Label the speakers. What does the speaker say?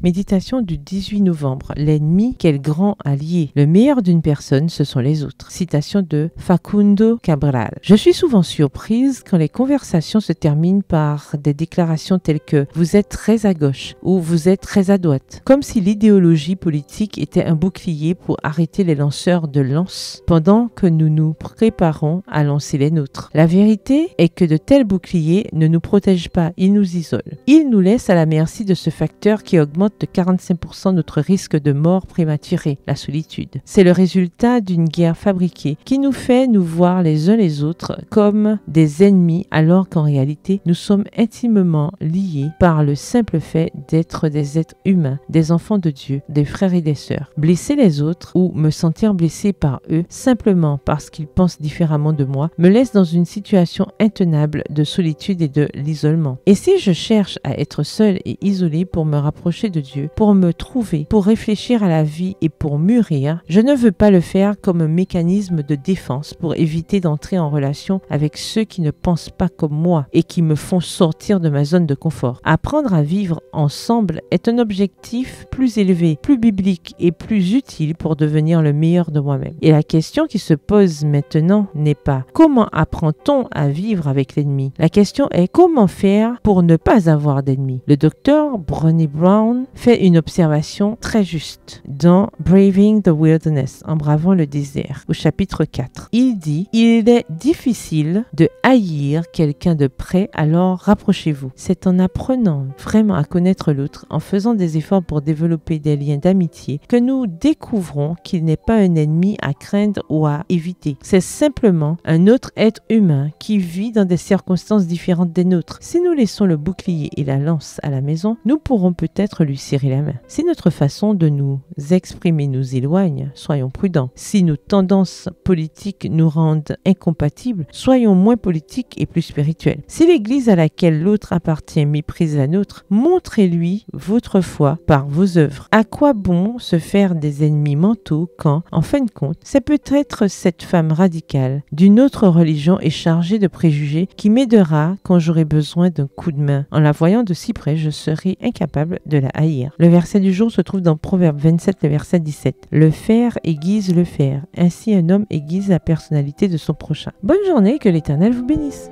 Speaker 1: Méditation du 18 novembre. L'ennemi, quel grand allié. Le meilleur d'une personne, ce sont les autres. Citation de Facundo Cabral. Je suis souvent surprise quand les conversations se terminent par des déclarations telles que « vous êtes très à gauche » ou « vous êtes très à droite », comme si l'idéologie politique était un bouclier pour arrêter les lanceurs de lances pendant que nous nous préparons à lancer les nôtres. La vérité est que de tels boucliers ne nous protègent pas, ils nous isolent. Ils nous laissent à la merci de ce facteur qui augmente de 45% notre risque de mort prématurée, la solitude. C'est le résultat d'une guerre fabriquée qui nous fait nous voir les uns les autres comme des ennemis alors qu'en réalité nous sommes intimement liés par le simple fait d'être des êtres humains, des enfants de Dieu, des frères et des sœurs. Blesser les autres ou me sentir blessé par eux simplement parce qu'ils pensent différemment de moi me laisse dans une situation intenable de solitude et de l'isolement. Et si je cherche à être seul et isolé pour me rapprocher de Dieu, pour me trouver, pour réfléchir à la vie et pour mûrir, je ne veux pas le faire comme un mécanisme de défense pour éviter d'entrer en relation avec ceux qui ne pensent pas comme moi et qui me font sortir de ma zone de confort. Apprendre à vivre ensemble est un objectif plus élevé, plus biblique et plus utile pour devenir le meilleur de moi-même. Et la question qui se pose maintenant n'est pas comment apprend-on à vivre avec l'ennemi? La question est comment faire pour ne pas avoir d'ennemis. Le docteur Brené Brown fait une observation très juste dans Braving the Wilderness, en bravant le désert, au chapitre 4. Il dit « Il est difficile de haïr quelqu'un de près, alors rapprochez-vous. C'est en apprenant vraiment à connaître l'autre, en faisant des efforts pour développer des liens d'amitié, que nous découvrons qu'il n'est pas un ennemi à craindre ou à éviter. C'est simplement un autre être humain qui vit dans des circonstances différentes des nôtres. Si nous laissons le bouclier et la lance à la maison, nous pourrons peut-être lui serrer la main. Si notre façon de nous exprimer nous éloigne, soyons prudents. Si nos tendances politiques nous rendent incompatibles, soyons moins politiques et plus spirituels. Si l'Église à laquelle l'autre appartient méprise la nôtre, montrez-lui votre foi par vos œuvres. À quoi bon se faire des ennemis mentaux quand, en fin de compte, c'est peut-être cette femme radicale d'une autre religion et chargée de préjugés qui m'aidera quand j'aurai besoin d'un coup de main. En la voyant de si près, je serai incapable de la haïr. Le verset du jour se trouve dans Proverbe 27, le verset 17. Le fer aiguise le fer. Ainsi un homme aiguise la personnalité de son prochain. Bonne journée, que l'Éternel vous bénisse.